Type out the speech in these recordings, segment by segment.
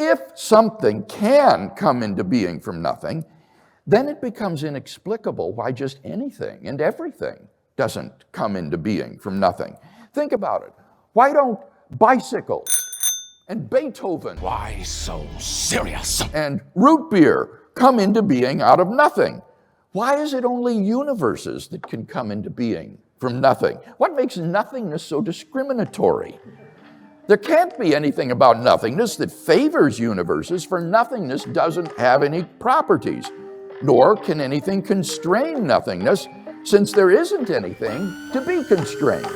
If something can come into being from nothing, then it becomes inexplicable why just anything and everything doesn't come into being from nothing. Think about it. Why don't bicycles and Beethoven, why so serious, and root beer come into being out of nothing? Why is it only universes that can come into being from nothing? What makes nothingness so discriminatory? There can't be anything about nothingness that favors universes, for nothingness doesn't have any properties, nor can anything constrain nothingness, since there isn't anything to be constrained.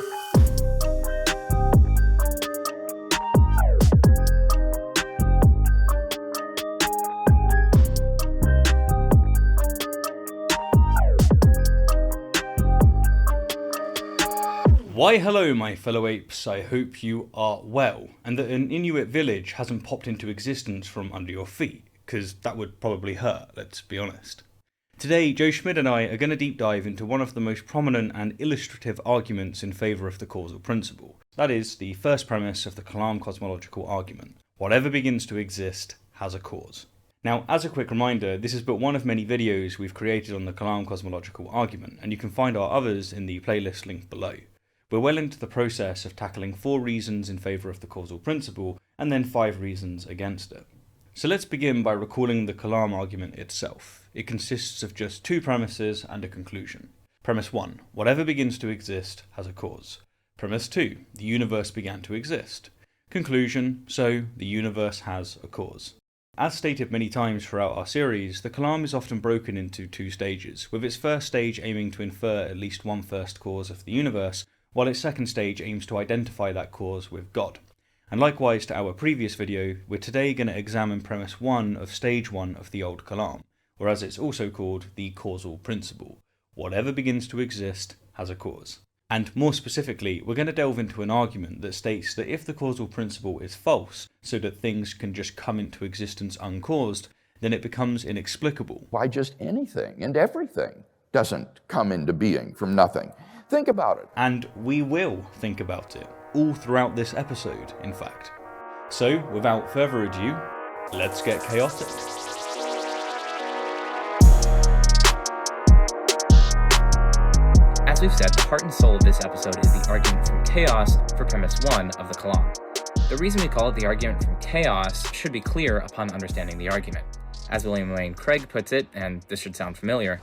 Why hello my fellow apes, I hope you are well, and that an Inuit village hasn't popped into existence from under your feet, because that would probably hurt, let's be honest. Today, Joe Schmidt and I are going to deep dive into one of the most prominent and illustrative arguments in favour of the causal principle. That is, the first premise of the Kalam cosmological argument. Whatever begins to exist has a cause. Now, as a quick reminder, this is but one of many videos we've created on the Kalam cosmological argument, and you can find our others in the playlist linked below. We're well into the process of tackling 4 reasons in favour of the causal principle, and then 5 reasons against it. So let's begin by recalling the Kalam argument itself. It consists of just 2 premises and a conclusion. Premise 1, whatever begins to exist has a cause. Premise 2, the universe began to exist. Conclusion, so the universe has a cause. As stated many times throughout our series, the Kalam is often broken into 2 stages, with its first stage aiming to infer at least one first cause of the universe, while its second stage aims to identify that cause with God. And likewise to our previous video, we're today going to examine premise 1 of stage 1 of the old Kalam, or as it's also called, the causal principle. Whatever begins to exist has a cause. And more specifically, we're going to delve into an argument that states that if the causal principle is false, so that things can just come into existence uncaused, then it becomes inexplicable. Why just anything and everything doesn't come into being from nothing? Think about it. And we will think about it, all throughout this episode, in fact. So, without further ado, let's get chaotic. As we've said, the heart and soul of this episode is the argument from chaos for premise 1 of the Kalam. The reason we call it the argument from chaos should be clear upon understanding the argument. As William Lane Craig puts it, and this should sound familiar,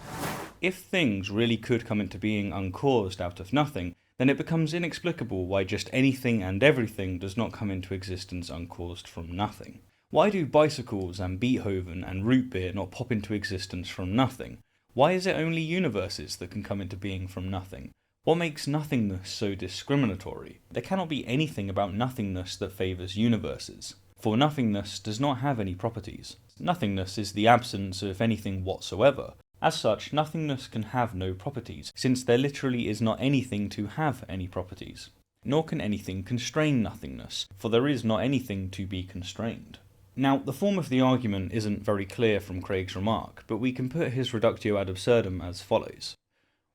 if things really could come into being uncaused out of nothing, then it becomes inexplicable why just anything and everything does not come into existence uncaused from nothing. Why do bicycles and Beethoven and root beer not pop into existence from nothing? Why is it only universes that can come into being from nothing? What makes nothingness so discriminatory? There cannot be anything about nothingness that favours universes, for nothingness does not have any properties. Nothingness is the absence of anything whatsoever. As such, nothingness can have no properties, since there literally is not anything to have any properties. Nor can anything constrain nothingness, for there is not anything to be constrained. Now, the form of the argument isn't very clear from Craig's remark, but we can put his reductio ad absurdum as follows.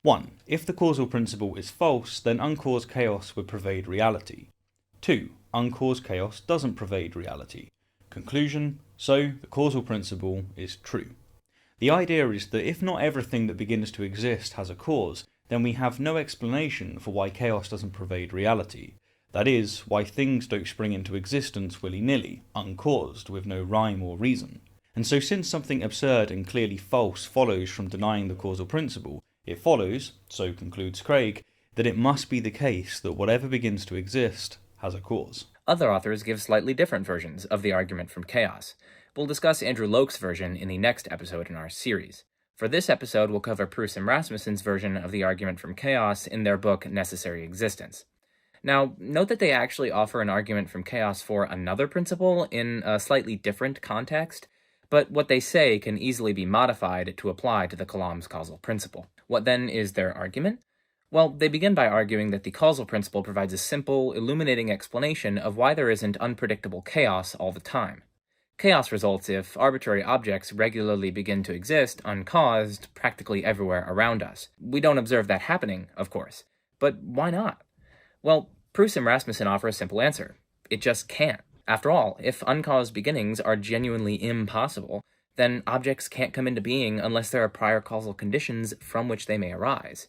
1. If the causal principle is false, then uncaused chaos would pervade reality. 2. Uncaused chaos doesn't pervade reality. Conclusion, so the causal principle is true. The idea is that if not everything that begins to exist has a cause, then we have no explanation for why chaos doesn't pervade reality. That is, why things don't spring into existence willy-nilly, uncaused, with no rhyme or reason. And so since something absurd and clearly false follows from denying the causal principle, it follows, so concludes Craig, that it must be the case that whatever begins to exist has a cause. Other authors give slightly different versions of the argument from chaos. We'll discuss Andrew Loke's version in the next episode in our series. For this episode, we'll cover Ruis and Rasmussen's version of the argument from chaos in their book Necessary Existence. Now, note that they actually offer an argument from chaos for another principle in a slightly different context, but what they say can easily be modified to apply to the Kalam's causal principle. What then is their argument? Well, they begin by arguing that the causal principle provides a simple, illuminating explanation of why there isn't unpredictable chaos all the time. Chaos results if arbitrary objects regularly begin to exist uncaused practically everywhere around us. We don't observe that happening, of course. But why not? Well, Ruis and Rasmussen offer a simple answer. It just can't. After all, if uncaused beginnings are genuinely impossible, then objects can't come into being unless there are prior causal conditions from which they may arise.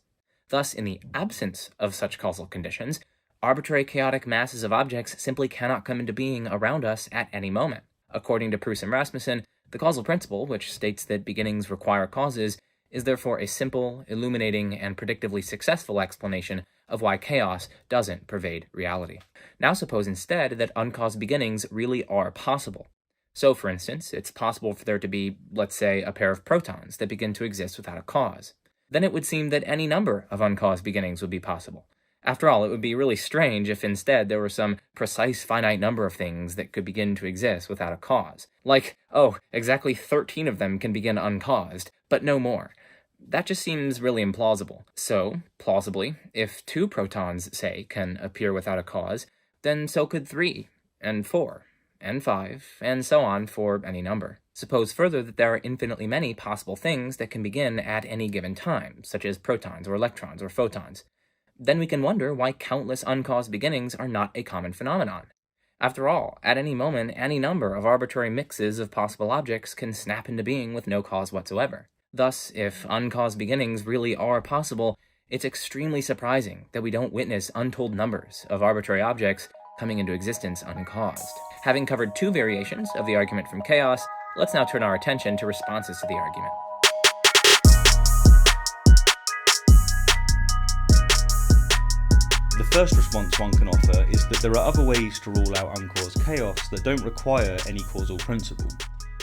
Thus, in the absence of such causal conditions, arbitrary chaotic masses of objects simply cannot come into being around us at any moment. According to Ruis and Rasmussen, the causal principle, which states that beginnings require causes, is therefore a simple, illuminating, and predictively successful explanation of why chaos doesn't pervade reality. Now suppose instead that uncaused beginnings really are possible. So, for instance, it's possible for there to be, let's say, a pair of protons that begin to exist without a cause. Then it would seem that any number of uncaused beginnings would be possible. After all, it would be really strange if instead there were some precise finite number of things that could begin to exist without a cause. Like, oh, exactly 13 of them can begin uncaused, but no more. That just seems really implausible. So, plausibly, if 2 protons, say, can appear without a cause, then so could 3, and 4, and 5, and so on for any number. Suppose further that there are infinitely many possible things that can begin at any given time, such as protons or electrons or photons. Then we can wonder why countless uncaused beginnings are not a common phenomenon. After all, at any moment, any number of arbitrary mixes of possible objects can snap into being with no cause whatsoever. Thus, if uncaused beginnings really are possible, it's extremely surprising that we don't witness untold numbers of arbitrary objects coming into existence uncaused. Having covered 2 variations of the argument from chaos, let's now turn our attention to responses to the argument. The first response one can offer is that there are other ways to rule out uncaused chaos that don't require any causal principle.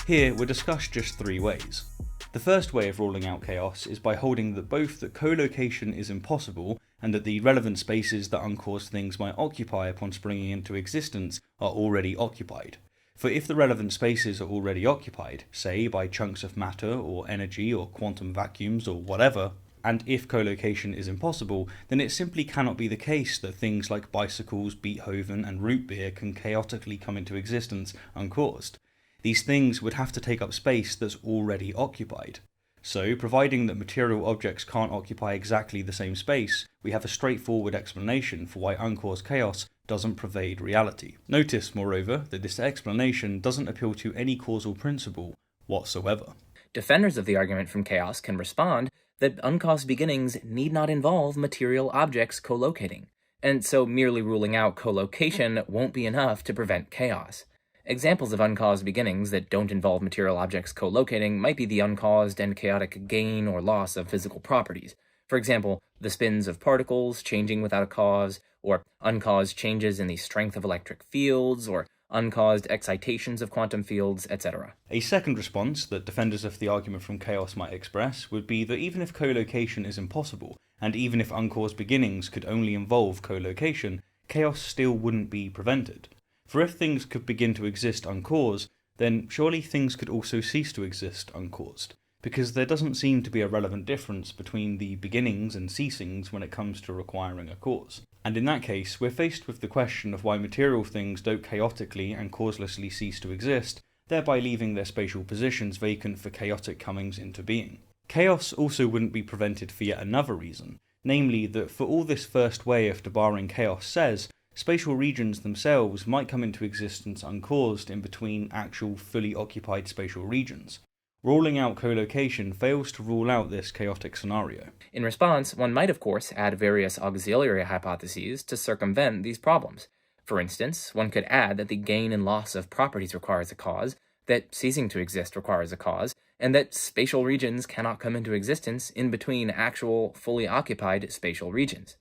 Here, we'll discuss just 3 ways. The first way of ruling out chaos is by holding that both that co-location is impossible and that the relevant spaces that uncaused things might occupy upon springing into existence are already occupied. For if the relevant spaces are already occupied, say by chunks of matter or energy or quantum vacuums or whatever, and if co-location is impossible, then it simply cannot be the case that things like bicycles, Beethoven and root beer can chaotically come into existence uncaused. These things would have to take up space that's already occupied. So, providing that material objects can't occupy exactly the same space, we have a straightforward explanation for why uncaused chaos doesn't pervade reality. Notice, moreover, that this explanation doesn't appeal to any causal principle whatsoever. Defenders of the argument from chaos can respond that uncaused beginnings need not involve material objects co-locating, and so merely ruling out co-location won't be enough to prevent chaos. Examples of uncaused beginnings that don't involve material objects co-locating might be the uncaused and chaotic gain or loss of physical properties. For example, the spins of particles changing without a cause, or uncaused changes in the strength of electric fields, or uncaused excitations of quantum fields, etc. A second response that defenders of the argument from chaos might express would be that even if co-location is impossible, and even if uncaused beginnings could only involve co-location, chaos still wouldn't be prevented. For if things could begin to exist uncaused, then surely things could also cease to exist uncaused, because there doesn't seem to be a relevant difference between the beginnings and ceasings when it comes to requiring a cause. And in that case, we're faced with the question of why material things don't chaotically and causelessly cease to exist, thereby leaving their spatial positions vacant for chaotic comings into being. Chaos also wouldn't be prevented for yet another reason, namely that for all this first way of debarring chaos says, spatial regions themselves might come into existence uncaused in between actual fully occupied spatial regions. Ruling out co-location fails to rule out this chaotic scenario. In response, one might of course add various auxiliary hypotheses to circumvent these problems. For instance, one could add that the gain and loss of properties requires a cause, that ceasing to exist requires a cause, and that spatial regions cannot come into existence in between actual, fully occupied spatial regions.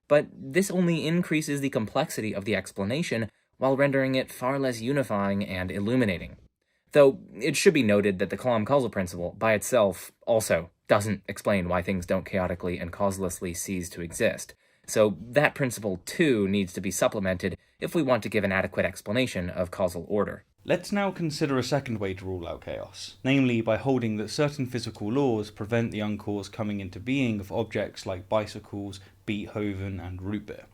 But this only increases the complexity of the explanation while rendering it far less unifying and illuminating. Though it should be noted that the Kalam causal principle by itself also doesn't explain why things don't chaotically and causelessly cease to exist. So that principle too needs to be supplemented if we want to give an adequate explanation of causal order. Let's now consider a second way to rule out chaos, namely by holding that certain physical laws prevent the uncaused coming into being of objects like bicycles, Beethoven, and root beer.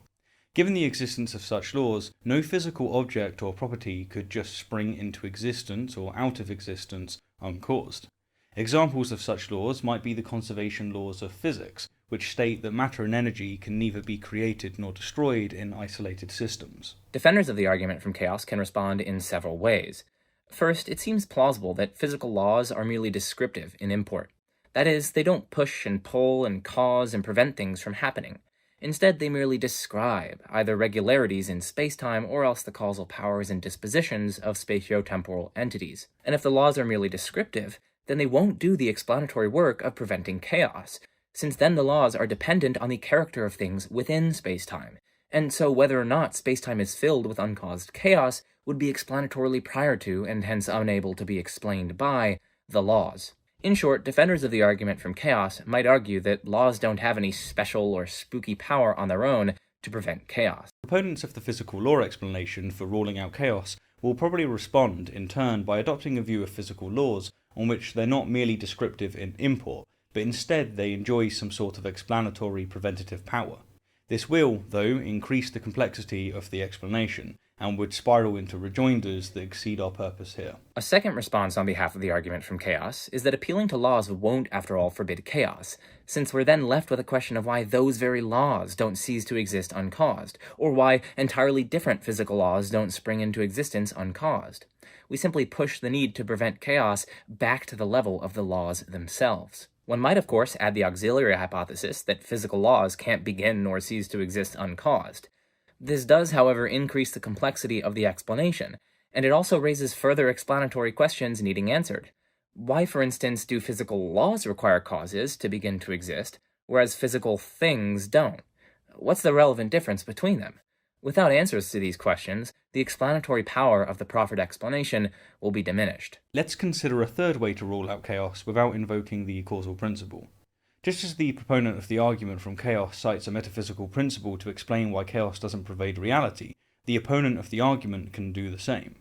Given the existence of such laws, no physical object or property could just spring into existence or out of existence uncaused. Examples of such laws might be the conservation laws of physics, which state that matter and energy can neither be created nor destroyed in isolated systems. Defenders of the argument from chaos can respond in several ways. First, it seems plausible that physical laws are merely descriptive in import. That is, they don't push and pull and cause and prevent things from happening. Instead, they merely describe either regularities in spacetime or else the causal powers and dispositions of spatiotemporal entities. And if the laws are merely descriptive, then they won't do the explanatory work of preventing chaos, since then the laws are dependent on the character of things within spacetime, and so whether or not spacetime is filled with uncaused chaos would be explanatorily prior to, and hence unable to be explained by, the laws. In short, defenders of the argument from chaos might argue that laws don't have any special or spooky power on their own to prevent chaos. Proponents of the physical law explanation for ruling out chaos will probably respond, in turn, by adopting a view of physical laws on which they're not merely descriptive in import, but instead they enjoy some sort of explanatory preventative power. This will, though, increase the complexity of the explanation, and would spiral into rejoinders that exceed our purpose here. A second response on behalf of the argument from chaos is that appealing to laws won't, after all, forbid chaos, since we're then left with a question of why those very laws don't cease to exist uncaused, or why entirely different physical laws don't spring into existence uncaused. We simply push the need to prevent chaos back to the level of the laws themselves. One might, of course, add the auxiliary hypothesis that physical laws can't begin nor cease to exist uncaused. This does, however, increase the complexity of the explanation, and it also raises further explanatory questions needing answered. Why, for instance, do physical laws require causes to begin to exist, whereas physical things don't? What's the relevant difference between them? Without answers to these questions, the explanatory power of the proffered explanation will be diminished. Let's consider a third way to rule out chaos without invoking the causal principle. Just as the proponent of the argument from chaos cites a metaphysical principle to explain why chaos doesn't pervade reality, the opponent of the argument can do the same.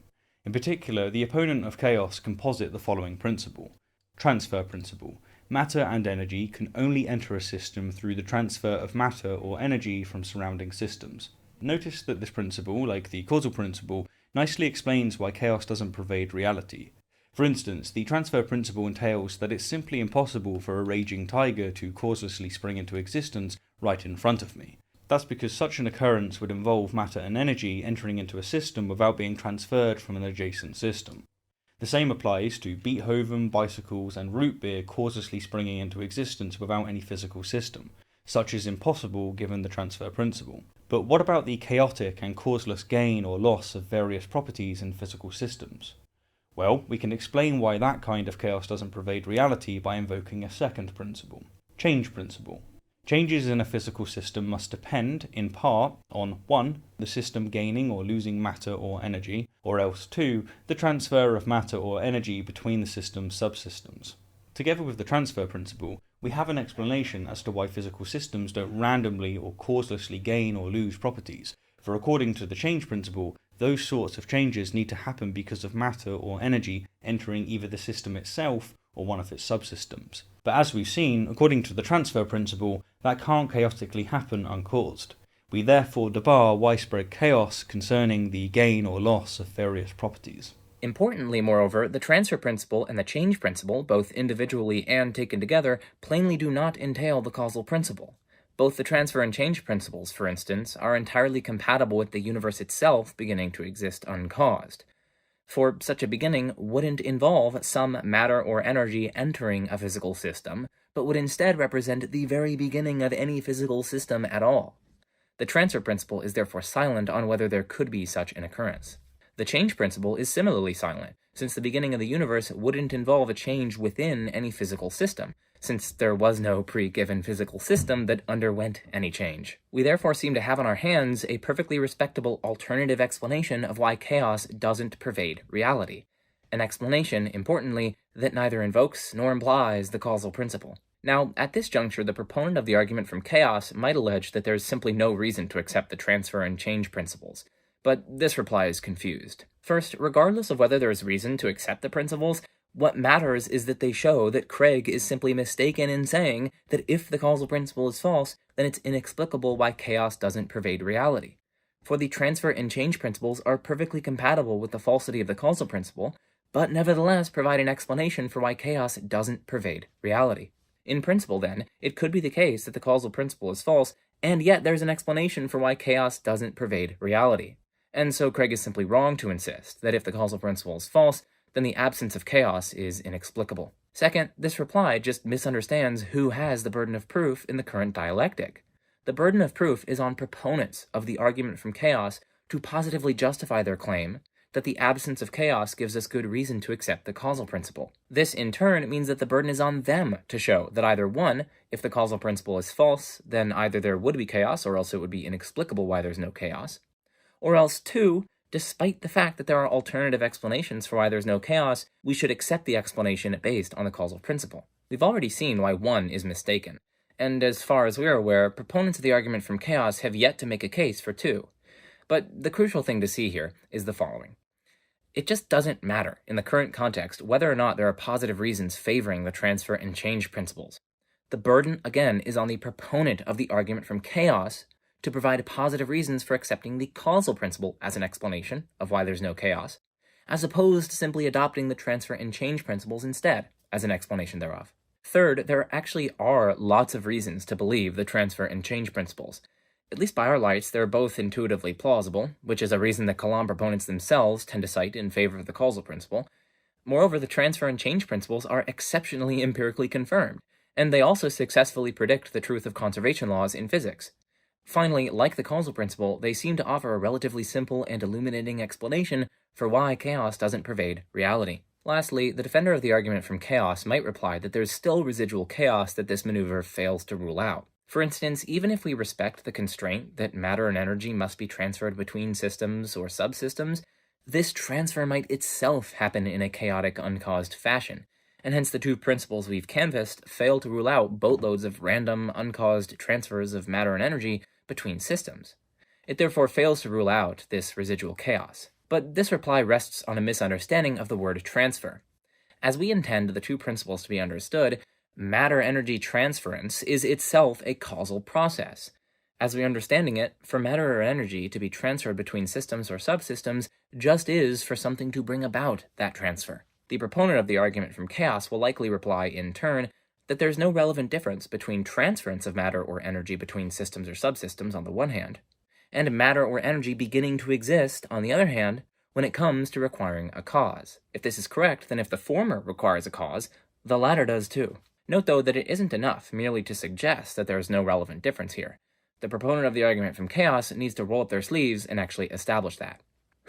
In particular, the opponent of chaos can posit the following principle. Transfer principle. Matter and energy can only enter a system through the transfer of matter or energy from surrounding systems. Notice that this principle, like the causal principle, nicely explains why chaos doesn't pervade reality. For instance, the transfer principle entails that it's simply impossible for a raging tiger to causelessly spring into existence right in front of me. That's because such an occurrence would involve matter and energy entering into a system without being transferred from an adjacent system. The same applies to Beethoven, bicycles, and root beer causelessly springing into existence without any physical system. Such is impossible given the transfer principle. But what about the chaotic and causeless gain or loss of various properties in physical systems? Well, we can explain why that kind of chaos doesn't pervade reality by invoking a second principle. Change principle. Changes in a physical system must depend, in part, on 1. The system gaining or losing matter or energy, or else 2. The transfer of matter or energy between the system's subsystems. Together with the transfer principle, we have an explanation as to why physical systems don't randomly or causelessly gain or lose properties, for according to the change principle, those sorts of changes need to happen because of matter or energy entering either the system itself or one of its subsystems. But as we've seen, according to the transfer principle, that can't chaotically happen uncaused. We therefore debar widespread chaos concerning the gain or loss of various properties. Importantly, moreover, the transfer principle and the change principle, both individually and taken together, plainly do not entail the causal principle. Both the transfer and change principles, for instance, are entirely compatible with the universe itself beginning to exist uncaused. For such a beginning wouldn't involve some matter or energy entering a physical system, but would instead represent the very beginning of any physical system at all. The transfer principle is therefore silent on whether there could be such an occurrence. The change principle is similarly silent, since the beginning of the universe wouldn't involve a change within any physical system, since there was no pre-given physical system that underwent any change. We therefore seem to have on our hands a perfectly respectable alternative explanation of why chaos doesn't pervade reality. An explanation, importantly, that neither invokes nor implies the causal principle. Now, at this juncture, the proponent of the argument from chaos might allege that there is simply no reason to accept the transfer and change principles. But this reply is confused. First, regardless of whether there is reason to accept the principles, what matters is that they show that Craig is simply mistaken in saying that if the causal principle is false, then it's inexplicable why chaos doesn't pervade reality. For the transfer and change principles are perfectly compatible with the falsity of the causal principle, but nevertheless provide an explanation for why chaos doesn't pervade reality. In principle, then, it could be the case that the causal principle is false, and yet there's an explanation for why chaos doesn't pervade reality. And so Craig is simply wrong to insist that if the causal principle is false, then the absence of chaos is inexplicable. Second, this reply just misunderstands who has the burden of proof in the current dialectic. The burden of proof is on proponents of the argument from chaos to positively justify their claim that the absence of chaos gives us good reason to accept the causal principle. This, in turn, means that the burden is on them to show that either 1, if the causal principle is false, then either there would be chaos or else it would be inexplicable why there's no chaos, or else 2, despite the fact that there are alternative explanations for why there's no chaos, we should accept the explanation based on the causal principle. We've already seen why 1 is mistaken, and as far as we're aware, proponents of the argument from chaos have yet to make a case for 2. But the crucial thing to see here is the following. It just doesn't matter, in the current context, whether or not there are positive reasons favoring the transfer and change principles. The burden, again, is on the proponent of the argument from chaos to provide positive reasons for accepting the causal principle as an explanation of why there's no chaos, as opposed to simply adopting the transfer and change principles instead as an explanation thereof. Third, there actually are lots of reasons to believe the transfer and change principles. At least by our lights, they're both intuitively plausible, which is a reason that Kalam proponents themselves tend to cite in favor of the causal principle. Moreover, the transfer and change principles are exceptionally empirically confirmed, and they also successfully predict the truth of conservation laws in physics. Finally, like the causal principle, they seem to offer a relatively simple and illuminating explanation for why chaos doesn't pervade reality. Lastly, the defender of the argument from chaos might reply that there's still residual chaos that this maneuver fails to rule out. For instance, even if we respect the constraint that matter and energy must be transferred between systems or subsystems, this transfer might itself happen in a chaotic, uncaused fashion, and hence the 2 principles we've canvassed fail to rule out boatloads of random, uncaused transfers of matter and energy between systems. It therefore fails to rule out this residual chaos. But this reply rests on a misunderstanding of the word transfer. As we intend the 2 principles to be understood, matter-energy transference is itself a causal process. As we're understanding it, for matter or energy to be transferred between systems or subsystems just is for something to bring about that transfer. The proponent of the argument from chaos will likely reply, in turn, that there's no relevant difference between transference of matter or energy between systems or subsystems on the one hand, and matter or energy beginning to exist on the other hand when it comes to requiring a cause. If this is correct, then if the former requires a cause, the latter does too. Note, though, that it isn't enough merely to suggest that there is no relevant difference here. The proponent of the argument from chaos needs to roll up their sleeves and actually establish that.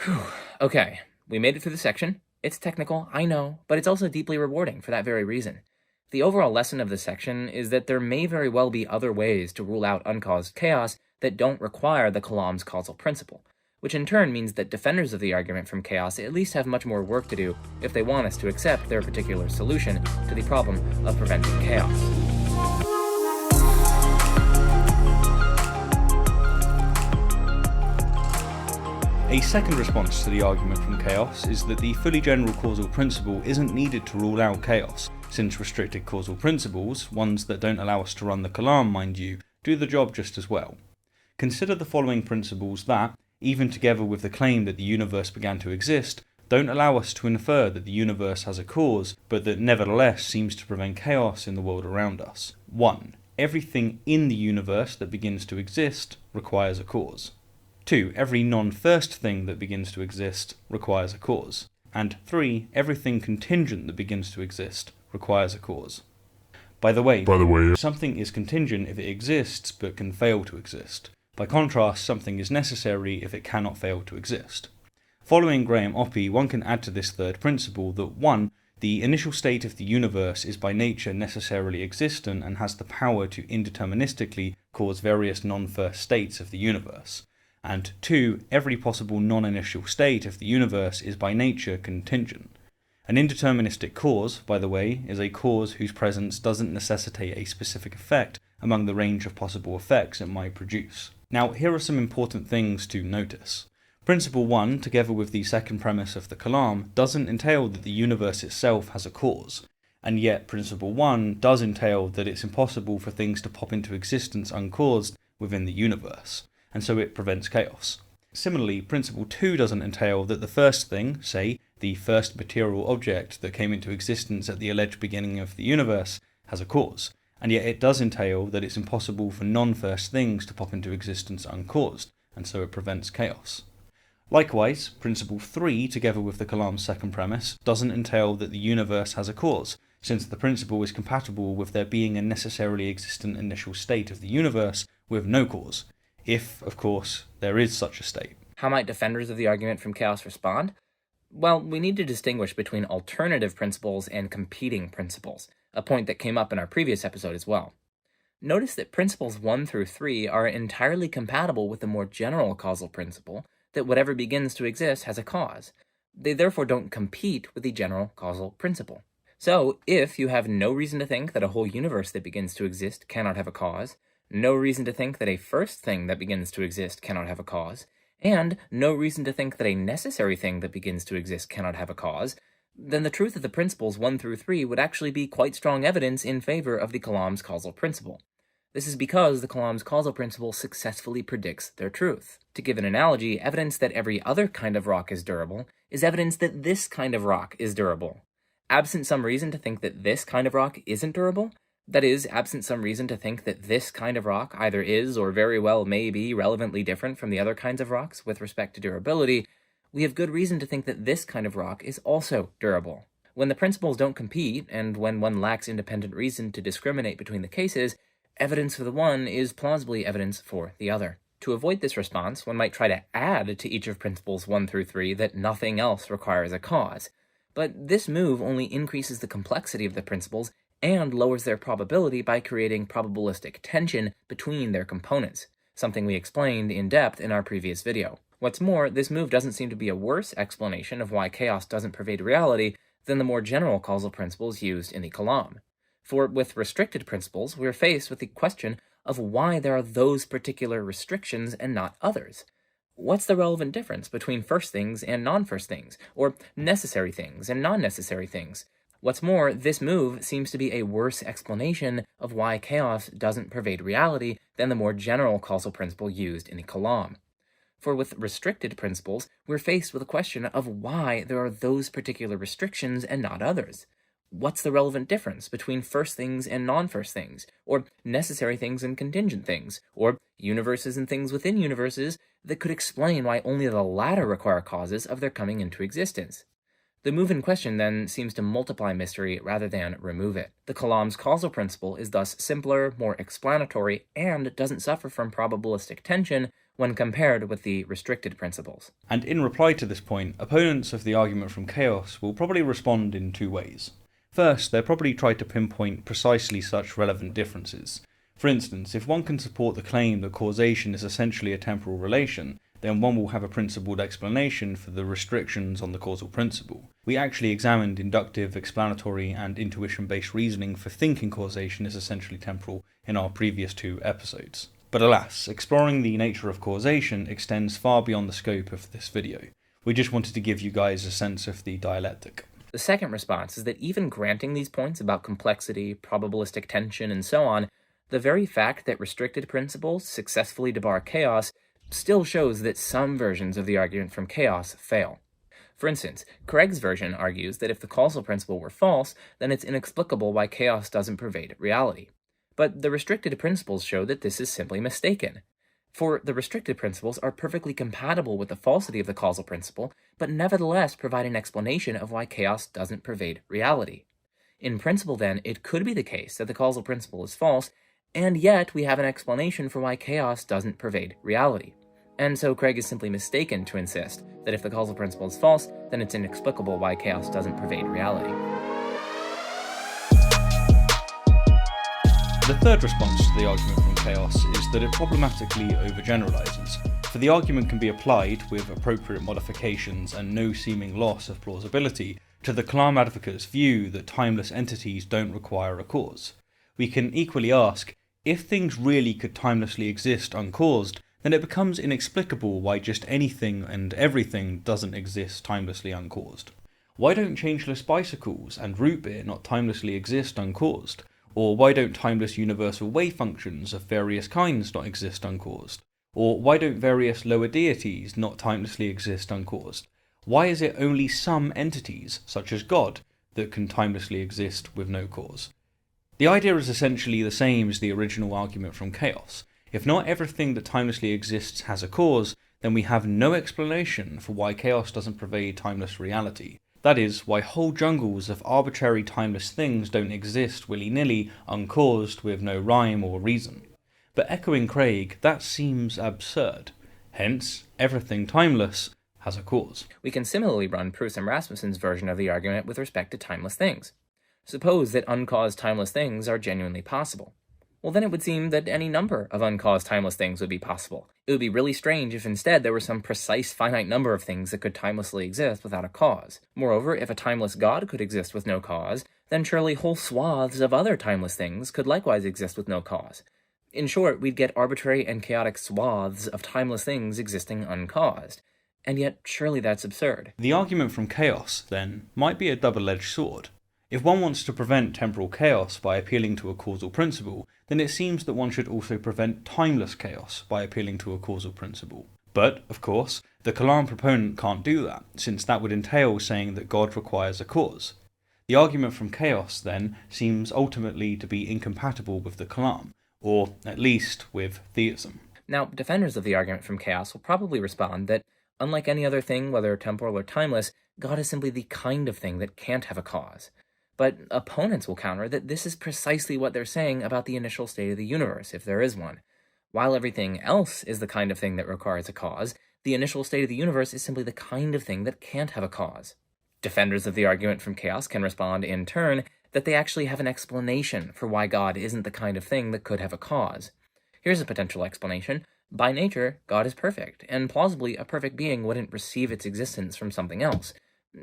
Whew. Okay, we made it through the section. It's technical, I know, but it's also deeply rewarding for that very reason. The overall lesson of this section is that there may very well be other ways to rule out uncaused chaos that don't require the Kalam's causal principle, which in turn means that defenders of the argument from chaos at least have much more work to do if they want us to accept their particular solution to the problem of preventing chaos. A second response to the argument from chaos is that the fully general causal principle isn't needed to rule out chaos, since restricted causal principles, ones that don't allow us to run the Kalam, mind you, do the job just as well. Consider the following principles that, even together with the claim that the universe began to exist, don't allow us to infer that the universe has a cause, but that nevertheless seems to prevent chaos in the world around us. 1. Everything in the universe that begins to exist requires a cause. 2. Every non-first thing that begins to exist requires a cause. And 3. Everything contingent that begins to exist requires a cause. By the way, something is contingent if it exists but can fail to exist. By contrast, something is necessary if it cannot fail to exist. Following Graham Oppy, one can add to this third principle that 1. The initial state of the universe is by nature necessarily existent and has the power to indeterministically cause various non-first states of the universe. And 2. Every possible non-initial state of the universe is by nature contingent. An indeterministic cause, by the way, is a cause whose presence doesn't necessitate a specific effect among the range of possible effects it might produce. Now, here are some important things to notice. Principle 1, together with the second premise of the Kalam, doesn't entail that the universe itself has a cause, and yet Principle 1 does entail that it's impossible for things to pop into existence uncaused within the universe, and so it prevents chaos. Similarly, Principle 2 doesn't entail that the first thing, say, the first material object that came into existence at the alleged beginning of the universe, has a cause, and yet it does entail that it's impossible for non-first things to pop into existence uncaused, and so it prevents chaos. Likewise, principle 3, together with the Kalam's second premise, doesn't entail that the universe has a cause, since the principle is compatible with there being a necessarily existent initial state of the universe with no cause, if, of course, there is such a state. How might defenders of the argument from chaos respond? Well, we need to distinguish between alternative principles and competing principles, a point that came up in our previous episode as well. Notice that principles 1 through 3 are entirely compatible with the more general causal principle that whatever begins to exist has a cause. They therefore don't compete with the general causal principle. So, if you have no reason to think that a whole universe that begins to exist cannot have a cause, no reason to think that a first thing that begins to exist cannot have a cause, and no reason to think that a necessary thing that begins to exist cannot have a cause, then the truth of the principles 1 through 3 would actually be quite strong evidence in favor of the Kalam's causal principle. This is because the Kalam's causal principle successfully predicts their truth. To give an analogy, evidence that every other kind of rock is durable is evidence that this kind of rock is durable. Absent some reason to think that this kind of rock isn't durable, that is, absent some reason to think that this kind of rock either is or very well may be relevantly different from the other kinds of rocks with respect to durability, we have good reason to think that this kind of rock is also durable. When the principles don't compete, and when one lacks independent reason to discriminate between the cases, evidence for the one is plausibly evidence for the other. To avoid this response, one might try to add to each of principles 1 through 3 that nothing else requires a cause. But this move only increases the complexity of the principles and lowers their probability by creating probabilistic tension between their components, something we explained in depth in our previous video. What's more, this move doesn't seem to be a worse explanation of why chaos doesn't pervade reality than the more general causal principles used in the Kalam. For with restricted principles, we are faced with the question of why there are those particular restrictions and not others. What's the relevant difference between first things and non-first things, or necessary things and non-necessary things? What's more, this move seems to be a worse explanation of why chaos doesn't pervade reality than the more general causal principle used in the Kalam. For with restricted principles, we're faced with a question of why there are those particular restrictions and not others. What's the relevant difference between first things and non-first things, or necessary things and contingent things, or universes and things within universes that could explain why only the latter require causes of their coming into existence? The move in question, then, seems to multiply mystery rather than remove it. The Kalam's causal principle is thus simpler, more explanatory, and doesn't suffer from probabilistic tension when compared with the restricted principles. And in reply to this point, opponents of the argument from chaos will probably respond in two ways. First, they'll probably try to pinpoint precisely such relevant differences. For instance, if one can support the claim that causation is essentially a temporal relation, then one will have a principled explanation for the restrictions on the causal principle. We actually examined inductive, explanatory, and intuition-based reasoning for thinking causation is essentially temporal in our previous 2 episodes. But alas, exploring the nature of causation extends far beyond the scope of this video. We just wanted to give you guys a sense of the dialectic. The second response is that even granting these points about complexity, probabilistic tension, and so on, the very fact that restricted principles successfully debar chaos still shows that some versions of the argument from chaos fail. For instance, Craig's version argues that if the causal principle were false, then it's inexplicable why chaos doesn't pervade reality. But the restricted principles show that this is simply mistaken. For the restricted principles are perfectly compatible with the falsity of the causal principle, but nevertheless provide an explanation of why chaos doesn't pervade reality. In principle, then, it could be the case that the causal principle is false, and yet we have an explanation for why chaos doesn't pervade reality. And so Craig is simply mistaken to insist that if the causal principle is false, then it's inexplicable why chaos doesn't pervade reality. The third response to the argument from chaos is that it problematically overgeneralizes, for the argument can be applied, with appropriate modifications and no seeming loss of plausibility, to the Kalam advocate's view that timeless entities don't require a cause. We can equally ask, if things really could timelessly exist uncaused, then it becomes inexplicable why just anything and everything doesn't exist timelessly uncaused. Why don't changeless bicycles and root beer not timelessly exist uncaused? Or why don't timeless universal wave functions of various kinds not exist uncaused? Or why don't various lower deities not timelessly exist uncaused? Why is it only some entities, such as God, that can timelessly exist with no cause? The idea is essentially the same as the original argument from chaos. If not everything that timelessly exists has a cause, then we have no explanation for why chaos doesn't pervade timeless reality. That is, why whole jungles of arbitrary timeless things don't exist willy-nilly, uncaused, with no rhyme or reason. But echoing Craig, that seems absurd. Hence, everything timeless has a cause. We can similarly run Proust and Rasmussen's version of the argument with respect to timeless things. Suppose that uncaused timeless things are genuinely possible. Well, then it would seem that any number of uncaused timeless things would be possible. It would be really strange if instead there were some precise finite number of things that could timelessly exist without a cause. Moreover, if a timeless God could exist with no cause, then surely whole swaths of other timeless things could likewise exist with no cause. In short, we'd get arbitrary and chaotic swaths of timeless things existing uncaused. And yet, surely that's absurd. The argument from chaos, then, might be a double-edged sword. If one wants to prevent temporal chaos by appealing to a causal principle, then it seems that one should also prevent timeless chaos by appealing to a causal principle. But, of course, the Kalam proponent can't do that, since that would entail saying that God requires a cause. The argument from chaos, then, seems ultimately to be incompatible with the Kalam, or at least with theism. Now, defenders of the argument from chaos will probably respond that, unlike any other thing, whether temporal or timeless, God is simply the kind of thing that can't have a cause. But opponents will counter that this is precisely what they're saying about the initial state of the universe, if there is one. While everything else is the kind of thing that requires a cause, the initial state of the universe is simply the kind of thing that can't have a cause. Defenders of the argument from chaos can respond, in turn, that they actually have an explanation for why God isn't the kind of thing that could have a cause. Here's a potential explanation. By nature, God is perfect, and plausibly a perfect being wouldn't receive its existence from something else.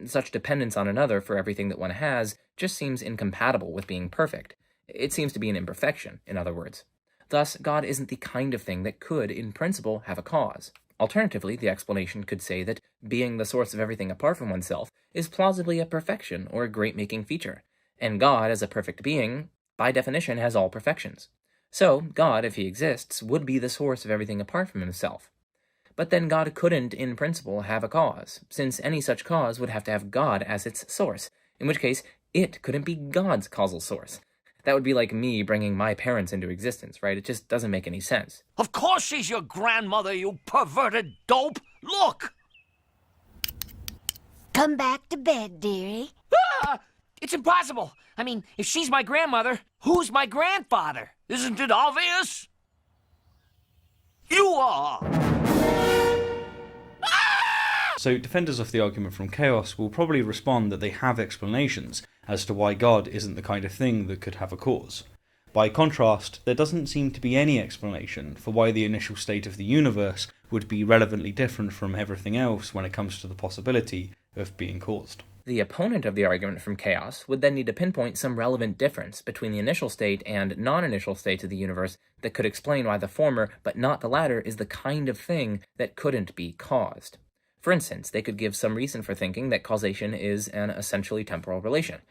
Such dependence on another for everything that one has just seems incompatible with being perfect. It seems to be an imperfection, in other words. Thus, God isn't the kind of thing that could, in principle, have a cause. Alternatively, the explanation could say that being the source of everything apart from oneself is plausibly a perfection or a great-making feature, and God, as a perfect being, by definition has all perfections. So, God, if he exists, would be the source of everything apart from himself. But then God couldn't, in principle, have a cause, since any such cause would have to have God as its source, in which case it couldn't be God's causal source. That would be like me bringing my parents into existence, right? It just doesn't make any sense. Of course she's your grandmother, you perverted dope! Look! Come back to bed, dearie. Ah! It's impossible! I mean, if she's my grandmother, who's my grandfather? Isn't it obvious? You are! So defenders of the argument from chaos will probably respond that they have explanations as to why God isn't the kind of thing that could have a cause. By contrast, there doesn't seem to be any explanation for why the initial state of the universe would be relevantly different from everything else when it comes to the possibility of being caused. The opponent of the argument from chaos would then need to pinpoint some relevant difference between the initial state and non-initial states of the universe that could explain why the former, but not the latter, is the kind of thing that couldn't be caused. For instance, they could give some reason for thinking that causation is an essentially temporal relation.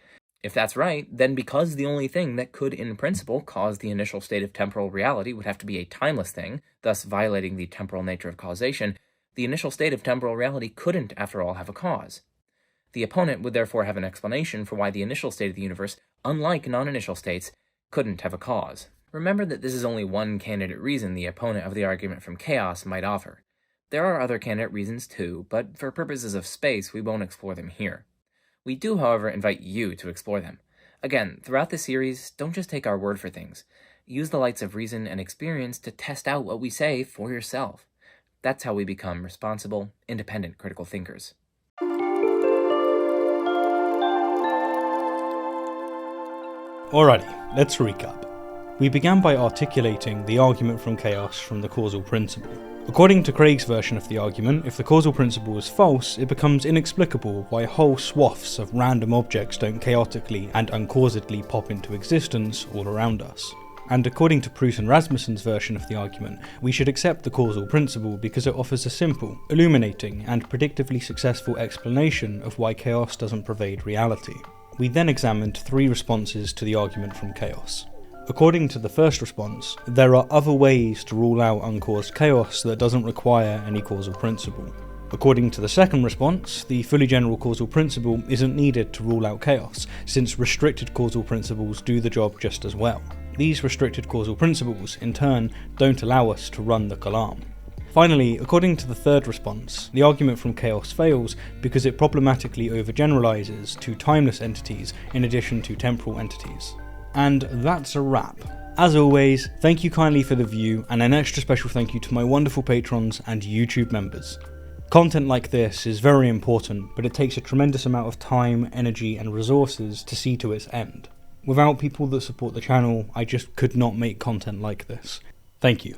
If that's right, then because the only thing that could in principle cause the initial state of temporal reality would have to be a timeless thing, thus violating the temporal nature of causation, the initial state of temporal reality couldn't, after all, have a cause. The opponent would therefore have an explanation for why the initial state of the universe, unlike non-initial states, couldn't have a cause. Remember that this is only one candidate reason the opponent of the argument from chaos might offer. There are other candidate reasons too, but for purposes of space, we won't explore them here. We do, however, invite you to explore them. Again, throughout the series, don't just take our word for things. Use the lights of reason and experience to test out what we say for yourself. That's how we become responsible, independent critical thinkers. Alrighty, let's recap. We began by articulating the argument from chaos from the causal principle. According to Craig's version of the argument, if the causal principle is false, it becomes inexplicable why whole swaths of random objects don't chaotically and uncausedly pop into existence all around us. And according to Proust and Rasmussen's version of the argument, we should accept the causal principle because it offers a simple, illuminating, and predictively successful explanation of why chaos doesn't pervade reality. We then examined 3 responses to the argument from chaos. According to the first response, there are other ways to rule out uncaused chaos that doesn't require any causal principle. According to the second response, the fully general causal principle isn't needed to rule out chaos, since restricted causal principles do the job just as well. These restricted causal principles, in turn, don't allow us to run the Kalam. Finally, according to the third response, the argument from chaos fails because it problematically overgeneralizes to timeless entities in addition to temporal entities. And that's a wrap. As always, thank you kindly for the view, and an extra special thank you to my wonderful patrons and YouTube members. Content like this is very important, but it takes a tremendous amount of time, energy, and resources to see to its end. Without people that support the channel, I just could not make content like this. Thank you.